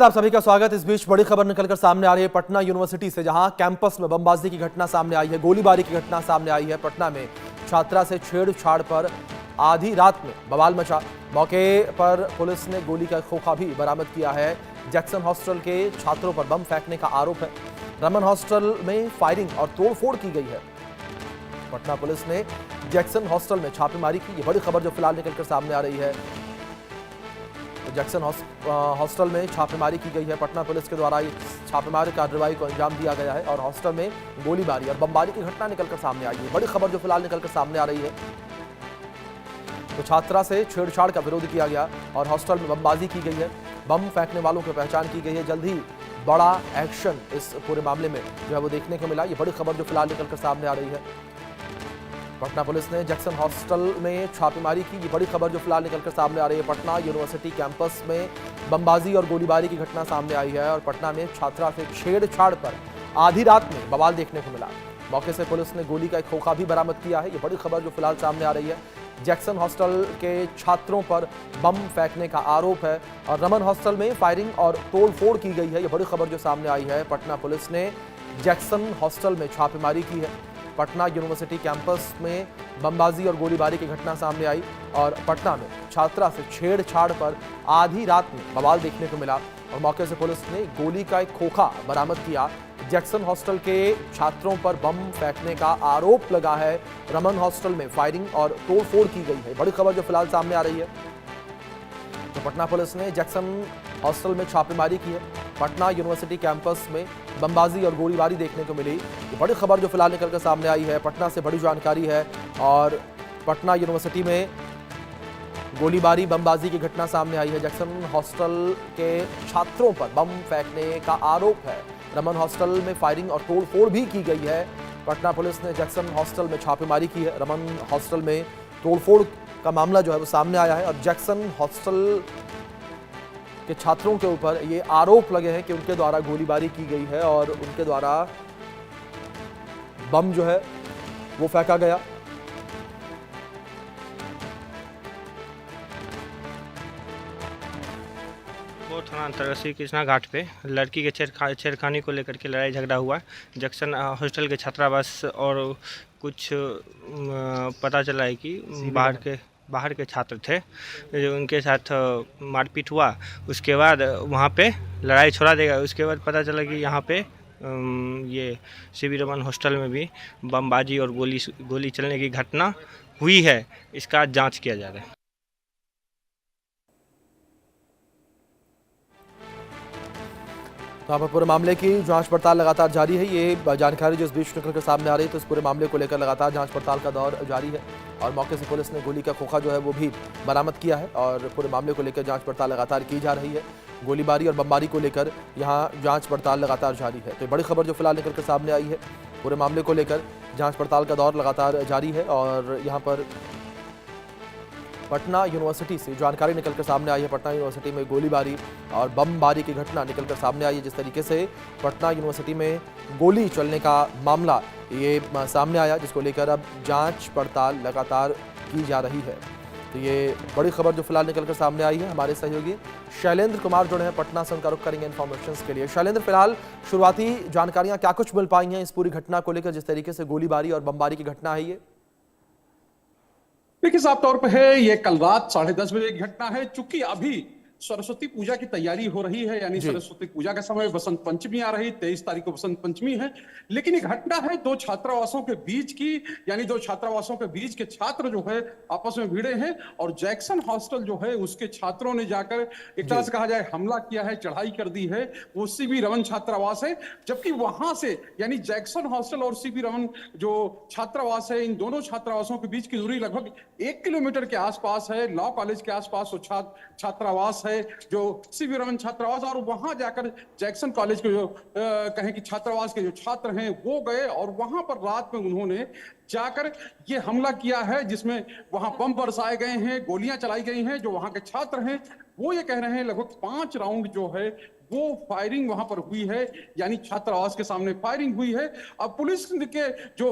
आप सभी का स्वागत। इस बीच बड़ी खबर निकलकर सामने आ रही है पटना यूनिवर्सिटी से, जहां कैंपस में बमबाजी की घटना सामने आई है, गोलीबारी की घटना सामने आई है। पटना में छात्रा से छेड़छाड़ पर आधी रात में बवाल मचा। मौके पर पुलिस ने गोली का खोखा भी बरामद किया है। जैक्सन हॉस्टल के छात्रों पर बम फेंकने का आरोप है। रमन हॉस्टल में फायरिंग और तोड़फोड़ की गई है। पटना पुलिस ने जैक्सन हॉस्टल में छापेमारी की। ये बड़ी खबर जो फिलहाल निकलकर सामने आ रही है। जैक्सन हॉस्टल में छापेमारी की गई है। पटना पुलिस के द्वारा छापेमारी कार्रवाई को अंजाम दिया गया है और हॉस्टल में गोलीबारी और बमबारी की घटना निकलकर सामने आई है। बड़ी खबर जो फिलहाल निकलकर सामने आ रही है। तो छात्रा से छेड़छाड़ का विरोध किया गया और हॉस्टल में बमबाजी की गई है। बम फेंकने वालों की पहचान की गई है। जल्द ही बड़ा एक्शन इस पूरे मामले में जो है वो देखने को मिला। ये बड़ी खबर जो फिलहाल निकलकर सामने आ रही है। पटना पुलिस ने जैक्सन हॉस्टल में छापेमारी की। ये बड़ी खबर जो फिलहाल निकलकर सामने आ रही है। पटना यूनिवर्सिटी कैंपस में बमबाजी और गोलीबारी की घटना सामने आई है और पटना में छात्रा से छेड़छाड़ पर आधी रात में बवाल देखने को मिला। मौके से पुलिस ने गोली का एक खोखा भी बरामद किया है। ये बड़ी खबर जो फिलहाल सामने आ रही है। जैक्सन हॉस्टल के छात्रों पर बम फेंकने का आरोप है और रमन हॉस्टल में फायरिंग और तोड़फोड़ की गई है। ये बड़ी खबर जो सामने आई है। पटना पुलिस ने जैक्सन हॉस्टल में छापेमारी की है। पटना यूनिवर्सिटी कैंपस में बमबाजी और गोलीबारी की घटना सामने आई और पटना में छात्रा से छेड़छाड़ पर आधी रात में बवाल देखने को मिला और मौके से पुलिस ने गोली का एक खोखा बरामद किया। जैक्सन हॉस्टल के छात्रों पर बम फेंकने का आरोप लगा है। रमन हॉस्टल में फायरिंग और तोड़फोड़ की गई है। बड़ी खबर जो फिलहाल सामने आ रही है। तो पटना पुलिस ने जैक्सन हॉस्टल में छापेमारी की है। पटना यूनिवर्सिटी कैंपस में बमबाजी और गोलीबारी देखने को मिली। ये बड़ी खबर जो फिलहाल निकलकर सामने आई है। पटना से बड़ी जानकारी है और पटना यूनिवर्सिटी में गोलीबारी बमबाजी की घटना सामने आई है। जैक्सन हॉस्टल के छात्रों पर बम फेंकने का आरोप है। रमन हॉस्टल में फायरिंग और तोड़फोड़ भी की गई है। पटना पुलिस ने जैक्सन हॉस्टल में छापेमारी की है। रमन हॉस्टल में तोड़फोड़ का मामला जो है वो सामने आया है और जैक्सन हॉस्टल के छात्रों के ऊपर ये आरोप लगे हैं कि उनके द्वारा गोलीबारी की गई है और उनके द्वारा बम जो है वो फेंका गया। वो थाना अंतर्गत श्री कृष्णा घाट पे लड़की के छेड़खानी को लेकर के लड़ाई झगड़ा हुआ। जैक्सन हॉस्टल के छात्रावास और कुछ पता चला है कि बाहर के छात्र थे, जो उनके साथ मारपीट हुआ। उसके बाद वहाँ पे लड़ाई छोड़ा देगा। उसके बाद पता चला कि यहाँ पे ये सीवी रमन हॉस्टल में भी बमबाजी और गोली चलने की घटना हुई है। इसका जांच किया जा रहा है। तो यहाँ पर पूरे मामले की जांच पड़ताल लगातार जारी है। ये जानकारी जो इस बीच निकल कर सामने आ रही है, तो इस पूरे मामले को लेकर लगातार जांच पड़ताल का दौर जारी है और मौके से पुलिस ने गोली का खोखा जो है वो भी बरामद किया है और पूरे मामले को लेकर जांच पड़ताल लगातार की जा रही है। गोलीबारी और बमबारी को लेकर यहाँ जांच पड़ताल लगातार जारी है। तो बड़ी खबर जो फिलहाल निकल कर सामने आई है। पूरे मामले को लेकर जाँच पड़ताल का दौर लगातार जारी है और यहाँ पर पटना यूनिवर्सिटी से जानकारी निकलकर सामने आई है। पटना यूनिवर्सिटी में गोलीबारी और बमबारी की घटना निकलकर सामने आई है। जिस तरीके से पटना यूनिवर्सिटी में गोली चलने का मामला ये सामने आया, जिसको लेकर अब जांच पड़ताल लगातार की जा रही है। तो ये बड़ी खबर जो फिलहाल निकलकर सामने आई है। हमारे सहयोगी शैलेंद्र कुमार जुड़े हैं पटना से, उनका रुख करेंगे इन्फॉर्मेशन के लिए। शैलेंद्र, फिलहाल शुरुआती जानकारियां क्या कुछ मिल पाई हैं इस पूरी घटना को लेकर, जिस तरीके से गोलीबारी और बमबारी की घटना है ये? देखिए, साफ तौर पर है ये कल रात 10:30 बजे की घटना है। चूंकि अभी सरस्वती पूजा की तैयारी हो रही है, यानी सरस्वती पूजा का समय, बसंत पंचमी आ रही, 23 तारीख को बसंत पंचमी है। लेकिन एक घटना है दो छात्रावासों के बीच की, यानी दो छात्रावासों के बीच के छात्र जो है आपस में भिड़े हैं और जैक्सन हॉस्टल जो है उसके छात्रों ने जाकर एक तरह से कहा जाए हमला किया है, चढ़ाई कर दी है। वो सीवी रमन छात्रावास है, जबकि वहां से यानी जैक्सन हॉस्टल और सीवी रमन जो छात्रावास है, इन दोनों छात्रावासों के बीच की दूरी लगभग 1 किलोमीटर के आसपास है। लॉ कॉलेज के आसपास वो छात्रावास है जो सीवी रमन छात्रावास, और वहां जाकर जैक्सन कॉलेज के जो कहें कि छात्रावास के जो छात्र हैं वो गए और वहां पर रात में उन्होंने जाकर ये हमला किया है, जिसमें वहां बम बरसाए गए हैं, गोलियां चलाई गई हैं। जो वहां के छात्र हैं वो ये कह रहे हैं लगभग 5 राउंड जो है वो फायरिंग वहां पर हुई है, यानी छात्रावास के सामने फायरिंग हुई है। अब पुलिस के जो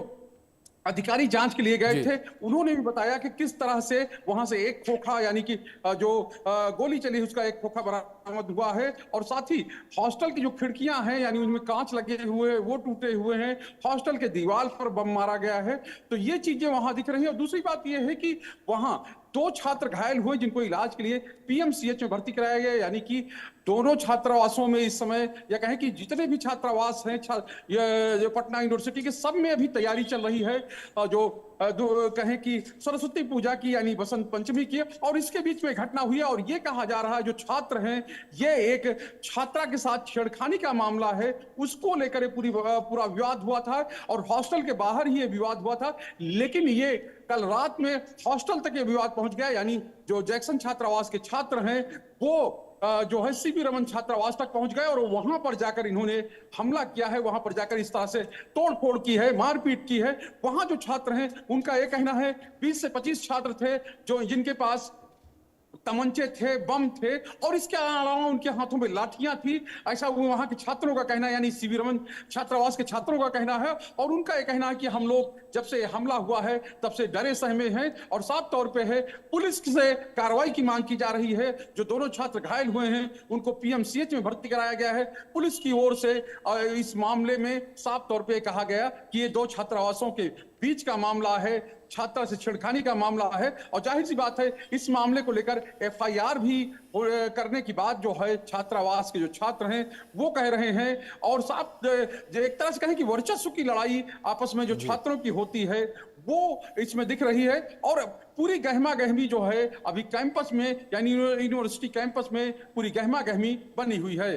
अधिकारी जांच के लिए गए जी। थे। उन्होंने भी बताया कि किस तरह से वहां से एक खोखा यानी कि जो गोली चली उसका एक खोखा बरामद हुआ है, और साथ ही हॉस्टल की जो खिड़कियां हैं यानी उनमें कांच लगे हुए वो टूटे हुए हैं, हॉस्टल के दीवार पर बम मारा गया है। तो ये चीजें वहां दिख रही हैं। और दूसरी बात यह है कि वहां 2 छात्र घायल हुए जिनको इलाज के लिए पीएमसीएच में भर्ती कराया गया, यानी कि दोनों छात्रावासों में इस समय या कहें कि जितने भी छात्रावास हैं ये पटना यूनिवर्सिटी के, सब में अभी तैयारी चल रही है जो कहें कि सरस्वती पूजा की यानी बसंत पंचमी की। और इसके बीच में घटना हुई है और ये कहा जा रहा है जो छात्र हैं ये एक छात्रा के साथ छेड़खानी का मामला है, उसको लेकर ये पूरा विवाद हुआ था और हॉस्टल के बाहर ही ये विवाद हुआ था। लेकिन ये कल रात में हॉस्टल तक ये विवाद पहुंच गया, यानी जो जैक्सन छात्रावास के छात्र हैं वो जो है सीवी रमन छात्रावास तक पहुंच गए और वहां पर जाकर इन्होंने हमला किया है, वहां पर जाकर इस तरह से तोड़फोड़ की है, मारपीट की है। वहां जो छात्र हैं उनका यह कहना है 20 से 25 छात्र थे जो जिनके पास तमंचे थे, बम थे और इसके अलावा उनके हाथों में लाठियां थी, ऐसा वो वहां के छात्रों का कहना है, यानी सीवी रमन छात्रावास के छात्रों का कहना है। और उनका यह कहना है कि हम लोग जब से हमला हुआ है तब से डरे सहमे हैं और साफ तौर पे है पुलिस से कार्रवाई की मांग की जा रही है। जो दोनों छात्र घायल हुए हैं उनको पीएमसीएच में भर्ती कराया गया है पुलिस की ओर से। इस मामले में साफ तौर पे कहा गया कि ये 2 छात्रावासों के बीच का मामला है, छात्रा से छेड़खानी का मामला है और जाहिर सी बात है इस मामले को लेकर एफआईआर भी करने की बात जो है छात्रावास के जो छात्र हैं वो कह रहे हैं। और साफ एक तरह से कहें कि वर्चस्व की लड़ाई आपस में जो छात्रों की होती है वो इसमें दिख रही है। और पूरी गहमा गहमी जो है अभी कैंपस में यानी यूनिवर्सिटी कैंपस में पूरी गहमा गहमी बनी हुई है।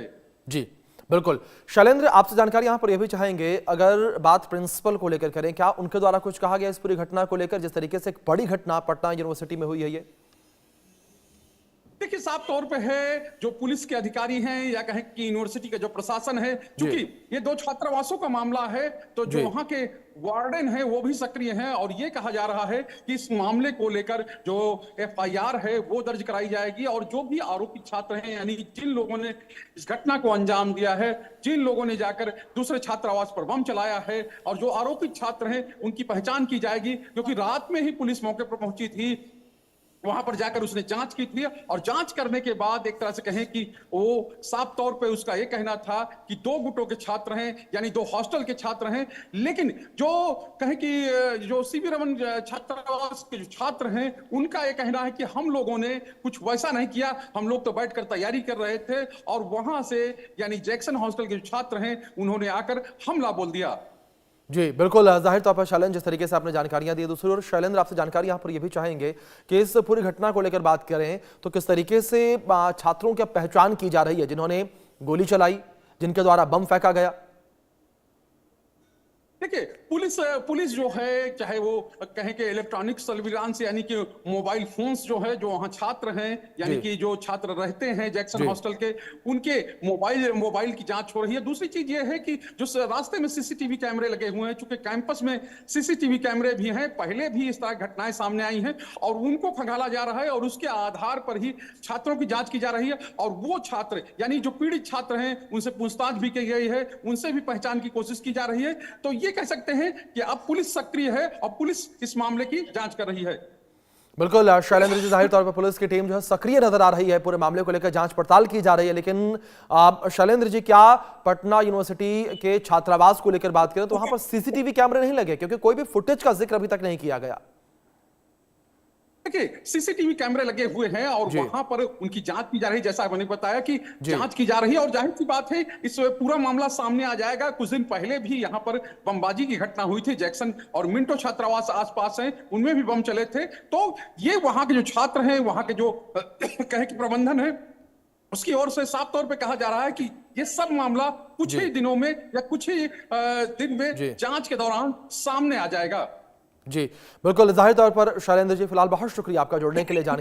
जी बिल्कुल। शैलेंद्र, आपसे जानकारी यहां पर यह भी चाहेंगे, अगर बात प्रिंसिपल को लेकर करें, क्या उनके द्वारा कुछ कहा गया इस पूरी घटना को लेकर, जिस तरीके से एक बड़ी घटना पटना यूनिवर्सिटी में हुई है ये? देखिए साफ तौर पे है जो पुलिस के अधिकारी हैं या कहें कि यूनिवर्सिटी का जो प्रशासन है, क्योंकि ये 2 छात्रावासों का मामला है तो जो वहां के वार्डन है वो भी सक्रिय हैं और ये कहा जा रहा है कि इस मामले को लेकर जो एफआईआर है वो दर्ज कराई जाएगी और जो भी आरोपी छात्र हैं यानी जिन लोगों ने इस घटना को अंजाम दिया है, जिन लोगों ने जाकर दूसरे छात्रावास पर बम चलाया है और जो आरोपित छात्र हैं उनकी पहचान की जाएगी। क्योंकि रात में ही पुलिस मौके पर पहुंची थी, वहां पर जाकर उसने जांच की थी और जांच करने के बाद एक तरह से कहें कि वो साफ तौर पे उसका ये कहना था कि 2 गुटों के छात्र हैं यानी 2 हॉस्टल के छात्र हैं। लेकिन जो कहें कि जो सीवी रमन छात्रावास के जो छात्र हैं उनका ये कहना है कि हम लोगों ने कुछ वैसा नहीं किया, हम लोग तो बैठकर तैयारी कर रहे थे और वहां से यानी जैक्सन हॉस्टल के जो छात्र हैं उन्होंने आकर हमला बोल दिया। जी बिल्कुल, जाहिर तौर पर शैलेंद्र जिस तरीके से आपने जानकारियां दी। दूसरी ओर शैलेंद्र, आपसे जानकारी यहां पर यह भी चाहेंगे कि इस पूरी घटना को लेकर बात करें तो किस तरीके से छात्रों की पहचान की जा रही है जिन्होंने गोली चलाई, जिनके द्वारा बम फेंका गया? देखिए पुलिस जो है चाहे वो कहें कि इलेक्ट्रॉनिक सर्विलांस यानी कि मोबाइल फोन्स जो है जो वहां छात्र हैं यानी कि जो छात्र रहते हैं जैक्सन हॉस्टल के उनके मोबाइल की जांच हो रही है। दूसरी चीज ये है कि जो रास्ते में सीसीटीवी कैमरे लगे हुए हैं, चूंकि कैंपस में सीसीटीवी कैमरे भी हैं, पहले भी इस तरह घटनाएं सामने आई हैं और उनको खंगाला जा रहा है और उसके आधार पर ही छात्रों की जांच की जा रही है। और वो छात्र यानी जो पीड़ित छात्र हैं उनसे पूछताछ भी की गई है, उनसे भी पहचान की कोशिश की जा रही है। तो ये कह सकते हैं कि अब पुलिस सक्रिय है और पुलिस इस मामले की जांच कर रही है। बिल्कुल शैलेंद्र जी, जाहिर तौर पर पुलिस की टीम जो है सक्रिय नजर आ रही है, पूरे मामले को लेकर जांच पड़ताल की जा रही है। लेकिन शैलेंद्र जी, क्या पटना यूनिवर्सिटी के छात्रावास को लेकर बात करें तो वहां पर सीसीटीवी कैमरे नहीं लगे, क्योंकि कोई भी फुटेज का जिक्र अभी तक नहीं किया गया? देखिए सीसीटीवी कैमरे लगे हुए हैं और वहां पर उनकी जांच की जा रही है, जैसा मैंने बताया कि जांच की जा रही है और जाहिर सी बात है इस पूरा मामला सामने आ जाएगा। कुछ दिन पहले भी यहां पर बमबाजी की घटना हुई थी, जैक्सन और मिंटो छात्रावास आसपास हैं उनमें भी बम चले थे। तो ये वहां के जो छात्र हैं, वहां के जो कहे कि प्रबंधन है उसकी ओर से साफ तौर पे कहा जा रहा है कि ये सब मामला कुछ ही दिनों में या कुछ ही दिन में जांच के दौरान सामने आ जाएगा। जी बिल्कुल, जाहिर तौर पर शैलेंद्र जी फिलहाल बहुत शुक्रिया आपका जुड़ने के लिए जानकारी